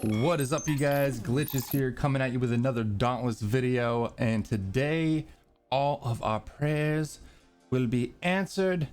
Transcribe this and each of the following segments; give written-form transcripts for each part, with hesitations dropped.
What is up, you guys? Glitchiz here, coming at you with another Dauntless video, and today all of our prayers will be answered.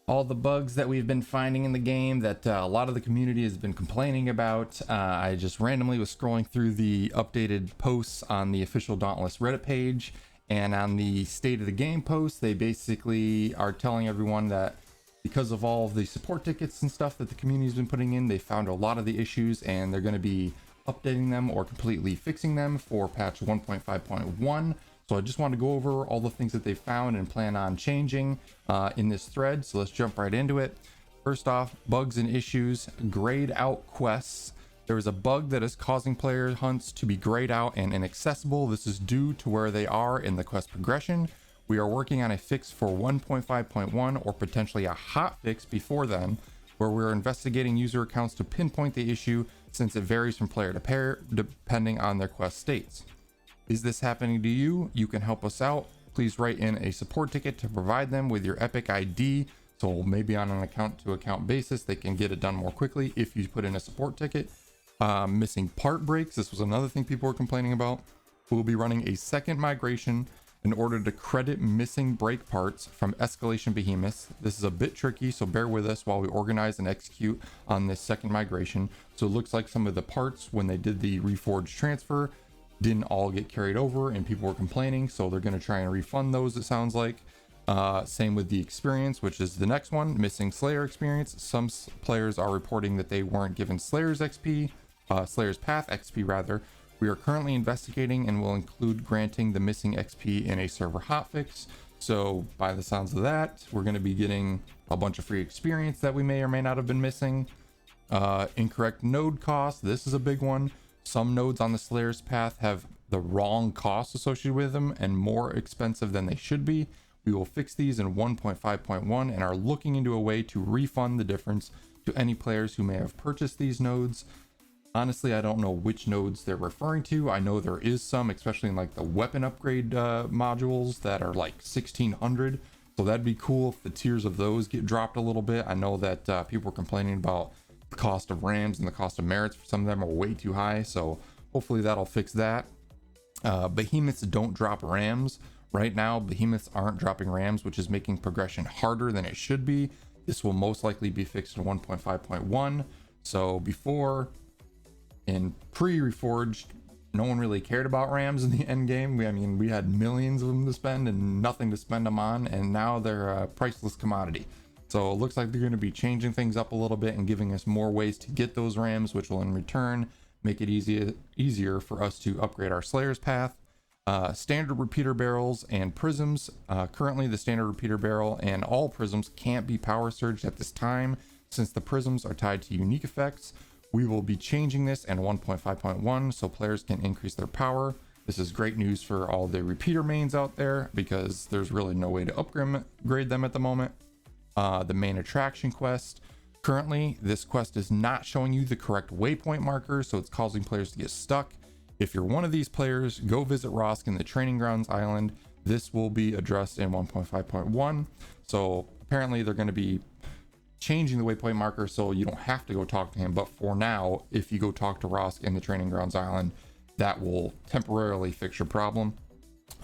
All the bugs that we've been finding in the game that a lot of the community has been complaining about. I just randomly was scrolling through the updated posts on the official Dauntless Reddit page, and on the state of the game post, they basically are telling everyone that because of all of the support tickets and stuff that the community's been putting in, they found a lot of the issues and they're going to be updating them or completely fixing them for patch 1.5.1. So I just want to go over all the things that they found and plan on changing in this thread. So let's jump right into it. First off, bugs and issues, grayed out quests. There is a bug that is causing player hunts to be grayed out and inaccessible. This is due to where they are in the quest progression. We are working on a fix for 1.5.1 or potentially a hot fix before then, where we're investigating user accounts to pinpoint the issue since it varies from player to player depending on their quest states. Is this happening to you? You can help us out. Please write in a support ticket to provide them with your Epic ID. So maybe on an account to account basis, they can get it done more quickly if you put in a support ticket. Missing part breaks. This was another thing people were complaining about. We'll be running a second migration in order to credit missing break parts from Escalation Behemoths. This is a bit tricky, so bear with us while we organize and execute on this second migration. So it looks like some of the parts when they did the Reforged transfer didn't all get carried over and people were complaining, so they're going to try and refund those, it sounds like. Same with the experience, which is the next one, missing Slayer experience. Some players are reporting that they weren't given Slayer's XP, Slayer's Path XP rather. We are currently investigating and will include granting the missing XP in a server hotfix. So by the sounds of that, we're going to be getting a bunch of free experience that we may or may not have been missing. Incorrect node cost. This is a big one. Some nodes on the Slayer's Path have the wrong cost associated with them and more expensive than they should be. We will fix these in 1.5.1 and are looking into a way to refund the difference to any players who may have purchased these nodes. Honestly, I don't know which nodes they're referring to. I know there is some, especially in like the weapon upgrade modules that are like 1600. So that'd be cool if the tiers of those get dropped a little bit. I know that people were complaining about the cost of rams and the cost of merits for some of them are way too high. So hopefully that'll fix that. Behemoths don't drop rams. Right now, behemoths aren't dropping rams, which is making progression harder than it should be. This will most likely be fixed in 1.5.1. So before, in pre-Reforged, no one really cared about rams in the end game. I mean, we had millions of them to spend and nothing to spend them on, and now they're a priceless commodity. So it looks like they're going to be changing things up a little bit and giving us more ways to get those rams, which will in return make it easier for us to upgrade our Slayer's Path. Standard repeater barrels and prisms. Currently, the standard repeater barrel and all prisms can't be power surged at this time since the prisms are tied to unique effects. We will be changing this in 1.5.1 so players can increase their power. This is great news for all the repeater mains out there because there's really no way to upgrade them at the moment. The main attraction quest. Currently, this quest is not showing you the correct waypoint marker, so it's causing players to get stuck. If you're one of these players, go visit Rosk in the Training Grounds Island. This will be addressed in 1.5.1. So apparently they're going to be changing the waypoint marker so you don't have to go talk to him, but for now, if you go talk to Rosk in the Training Grounds Island, that will temporarily fix your problem.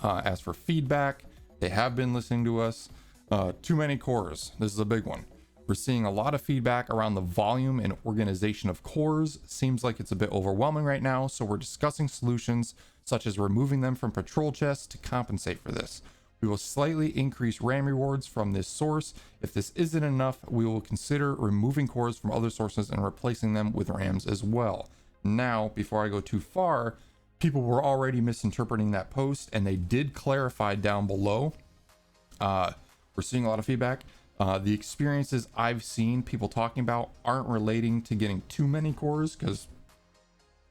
As for feedback, they have been listening to us. Too many cores. This is a big one. We're seeing a lot of feedback around the volume and organization of cores. Seems like it's a bit overwhelming right now, so we're discussing solutions such as removing them from patrol chests to compensate for this. We will slightly increase RAM rewards from this source. If this isn't enough, we will consider removing cores from other sources and replacing them with RAMs as well. Now, before I go too far, people were already misinterpreting that post and they did clarify down below. We're seeing a lot of feedback. The experiences I've seen people talking about aren't relating to getting too many cores, because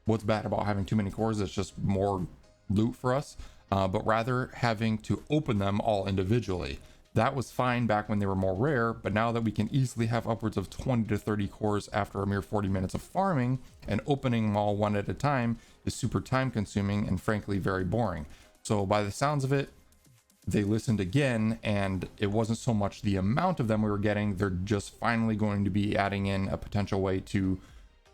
what's bad about having too many cores? It's just more loot for us. But rather having to open them all individually. That was fine back when they were more rare, but now that we can easily have upwards of 20 to 30 cores after a mere 40 minutes of farming, and opening them all one at a time is super time consuming and frankly very boring. So by the sounds of it, they listened again, and it wasn't so much the amount of them we were getting, they're just finally going to be adding in a potential way to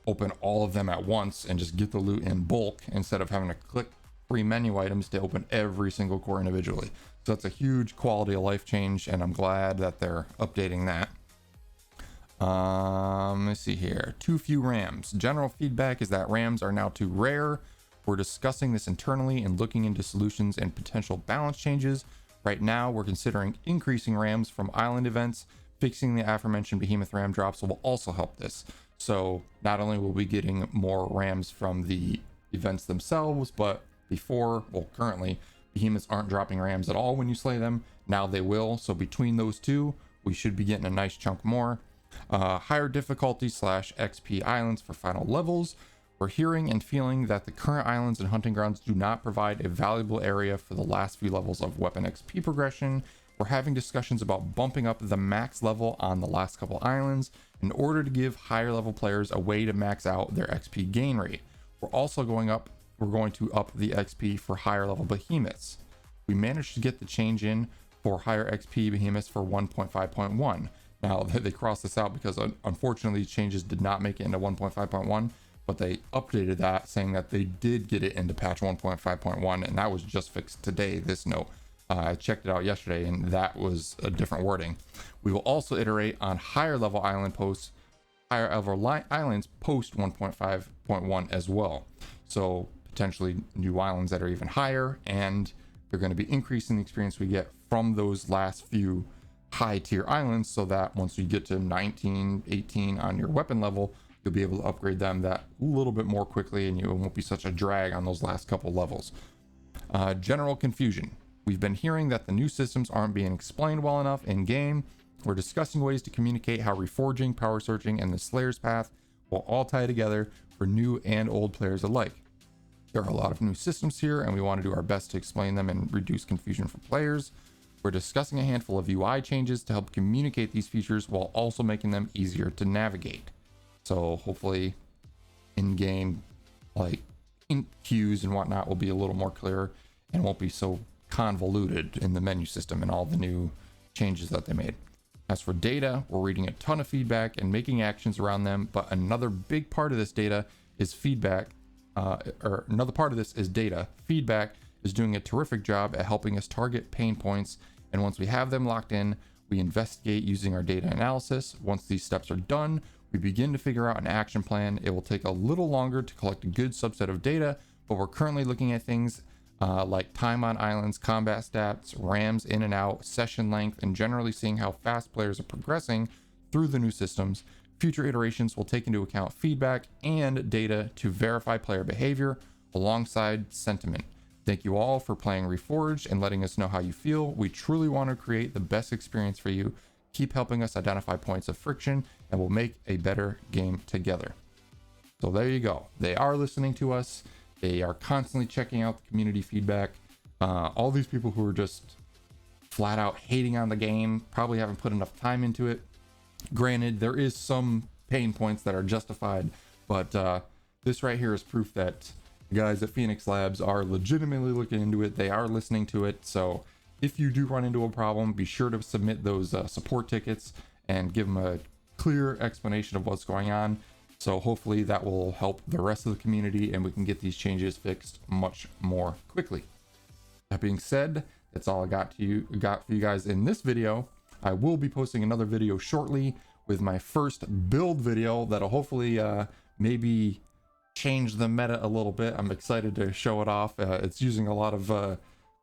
open all of them at once and just get the loot in bulk instead of having to click free menu items to open every single core individually. So that's a huge quality of life change, and I'm glad that they're updating that. Let's see here. Too few rams. General feedback is that rams are now too rare. We're discussing this internally and looking into solutions and potential balance changes. Right now, we're considering increasing rams from island events. Fixing the aforementioned behemoth ram drops will also help this. So not only will we be getting more rams from the events themselves, but currently, behemoths aren't dropping rams at all when you slay them. Now they will. So between those two, we should be getting a nice chunk more. Higher difficulty / XP islands for final levels. We're hearing and feeling that the current islands and hunting grounds do not provide a valuable area for the last few levels of weapon XP progression. We're having discussions about bumping up the max level on the last couple islands in order to give higher level players a way to max out their XP gain rate. We're going to up the XP for higher level behemoths. We managed to get the change in for higher XP behemoths for 1.5.1. Now they crossed this out because unfortunately changes did not make it into 1.5.1, but they updated that saying that they did get it into patch 1.5.1, and that was just fixed today, this note. I checked it out yesterday and that was a different wording. We will also iterate on higher level islands post 1.5.1 as well. So potentially new islands that are even higher, and they're going to be increasing the experience we get from those last few high tier islands, so that once you get to 19, 18 on your weapon level, you'll be able to upgrade them that little bit more quickly, and you won't be such a drag on those last couple levels. General confusion. We've been hearing that the new systems aren't being explained well enough in game. We're discussing ways to communicate how reforging, power searching, and the Slayer's Path will all tie together for new and old players alike. There are a lot of new systems here, and we want to do our best to explain them and reduce confusion for players. We're discussing a handful of UI changes to help communicate these features while also making them easier to navigate. So hopefully in-game, like in queues and whatnot, will be a little more clear and won't be so convoluted in the menu system and all the new changes that they made. As for data, we're reading a ton of feedback and making actions around them, but another big part of this data is feedback. Feedback is doing a terrific job at helping us target pain points, and once we have them locked in, we investigate using our data analysis. Once these steps are done, we begin to figure out an action plan. It will take a little longer to collect a good subset of data, but we're currently looking at things like time on islands, combat stats, rams in and out, session length, and generally seeing how fast players are progressing through the new systems. Future iterations will take into account feedback and data to verify player behavior alongside sentiment. Thank you all for playing Reforged and letting us know how you feel. We truly want to create the best experience for you. Keep helping us identify points of friction, and we'll make a better game together. So there you go. They are listening to us. They are constantly checking out the community feedback. All these people who are just flat out hating on the game probably haven't put enough time into it. Granted, there is some pain points that are justified, but this right here is proof that the guys at Phoenix Labs are legitimately looking into it. They are listening to it. So if you do run into a problem, be sure to submit those support tickets and give them a clear explanation of what's going on. So hopefully that will help the rest of the community and we can get these changes fixed much more quickly. That being said, that's all I got for you guys in this video. I will be posting another video shortly with my first build video that'll hopefully maybe change the meta a little bit. I'm excited to show it off. It's using a lot of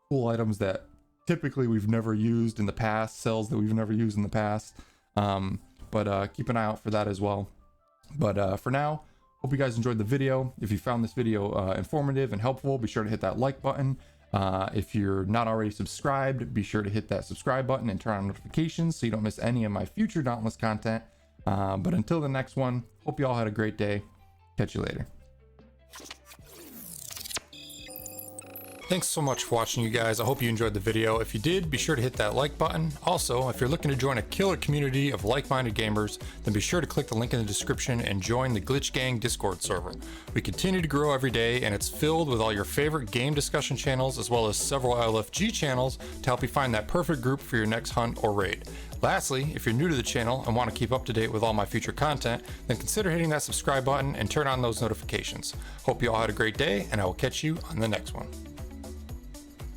cool items that typically we've never used in the past, cells that we've never used in the past. But keep an eye out for that as well. But for now, hope you guys enjoyed the video. If you found this video informative and helpful, be sure to hit that like button. If you're not already subscribed, be sure to hit that subscribe button and turn on notifications so you don't miss any of my future Dauntless content. But until the next one, hope you all had a great day. Catch you later. Thanks so much for watching, you guys. I hope you enjoyed the video. If you did, be sure to hit that like button. Also, if you're looking to join a killer community of like-minded gamers, then be sure to click the link in the description and join the Glitch Gang Discord server. We continue to grow every day, and it's filled with all your favorite game discussion channels, as well as several LFG channels to help you find that perfect group for your next hunt or raid. Lastly, if you're new to the channel and want to keep up to date with all my future content, then consider hitting that subscribe button and turn on those notifications. Hope you all had a great day, and I will catch you on the next one.